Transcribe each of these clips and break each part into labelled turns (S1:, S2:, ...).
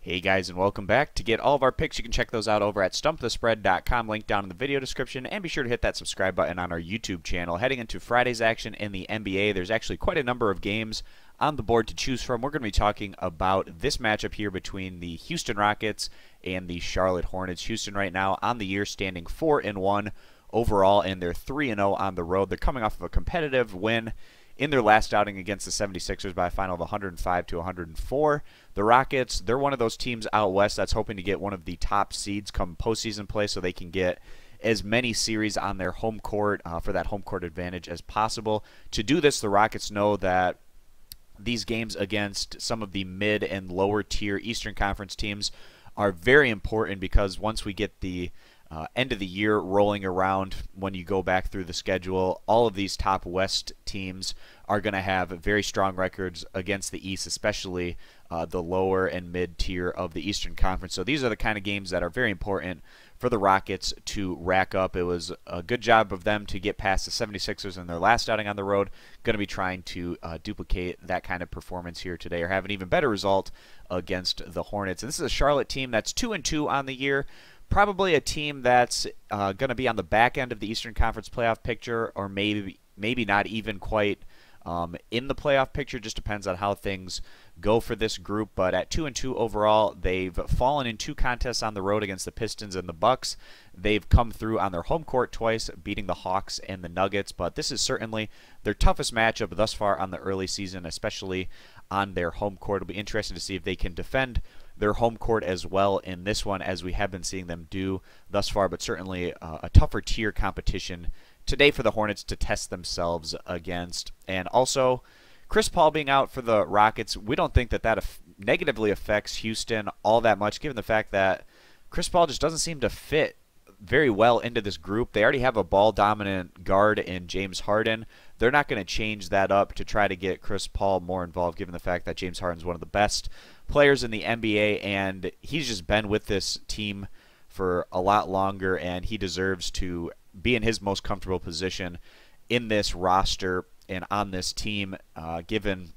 S1: Hey guys, and welcome back. To get all of our picks, you can check those out over at stumpthespread.com, link down in the video description, and be sure to hit that subscribe button on our YouTube channel. Heading into Friday's action in the NBA, there's actually quite a number of games on the board to choose from. We're going to be talking about this matchup here between the Houston Rockets and the Charlotte Hornets. Houston right now on the year standing 4-1 overall, and they're 3-0 on the road. They're coming off of a competitive win in their last outing against the 76ers by a final of 105-104. The Rockets, they're one of those teams out west that's hoping to get one of the top seeds come postseason play so they can get as many series on their home court for that home court advantage as possible. To do this, the Rockets know that these games against some of the mid and lower tier Eastern Conference teams are very important, because once we get the end of the year rolling around, when you go back through the schedule, all of these top West teams are going to have very strong records against the East, especially the lower and mid tier of the Eastern Conference. So these are the kind of games that are very important for the Rockets to rack up. It was a good job of them to get past the 76ers in their last outing on the road. Going to be trying to duplicate that kind of performance here today, or have an even better result against the Hornets. And this is a Charlotte team that's 2-2 on the year. Probably a team that's going to be on the back end of the Eastern Conference playoff picture, or maybe not even quite in the playoff picture. Just depends on how things go for this group. But at 2-2 overall, they've fallen in 2 contests on the road against the Pistons and the Bucks. They've come through on their home court twice, beating the Hawks and the Nuggets. But this is certainly their toughest matchup thus far on the early season, especially on their home court. It'll be interesting to see if they can defend their home court as well in this one, as we have been seeing them do thus far, but certainly a tougher tier competition today for the Hornets to test themselves against. And also, Chris Paul being out for the Rockets, we don't think that negatively affects Houston all that much, given the fact that Chris Paul just doesn't seem to fit very well into this group. They already have a ball-dominant guard in James Harden. They're not going to change that up to try to get Chris Paul more involved, given the fact that James Harden's one of the best players in the NBA, and he's just been with this team for a lot longer, and he deserves to be in his most comfortable position in this roster and on this team, given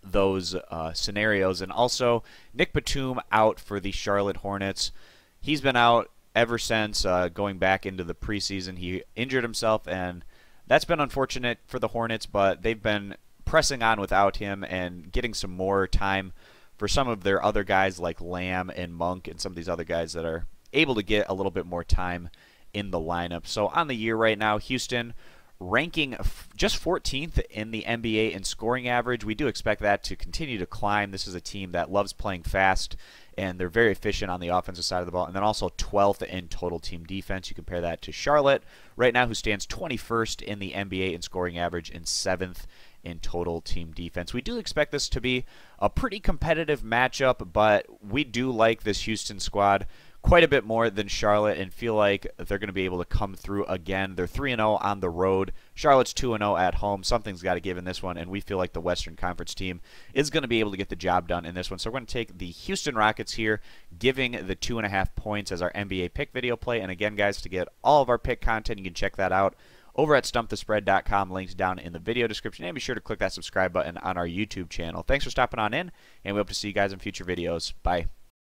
S1: those scenarios. And also, Nick Batum out for the Charlotte Hornets. He's been out ever since going back into the preseason. He injured himself, and that's been unfortunate for the Hornets, but they've been pressing on without him and getting some more time for some of their other guys like Lamb and Monk and some of these other guys that are able to get a little bit more time in the lineup. So on the year right now, Houston ranking just 14th in the NBA in scoring average. We do expect that to continue to climb. This is a team that loves playing fast, and they're very efficient on the offensive side of the ball. And then also 12th in total team defense. You compare that to Charlotte right now, who stands 21st in the NBA in scoring average and 7th in total team defense. We do expect this to be a pretty competitive matchup, but we do like this Houston squad quite a bit more than Charlotte, and feel like they're going to be able to come through again. They're 3-0 on the road. Charlotte's 2-0 at home. Something's got to give in this one, and we feel like the Western Conference team is going to be able to get the job done in this one. So we're going to take the Houston Rockets here, giving the 2.5 points as our NBA pick video play. And again, guys, to get all of our pick content, you can check that out over at stumpthespread.com, links down in the video description. And be sure to click that subscribe button on our YouTube channel. Thanks for stopping on in, and we hope to see you guys in future videos. Bye.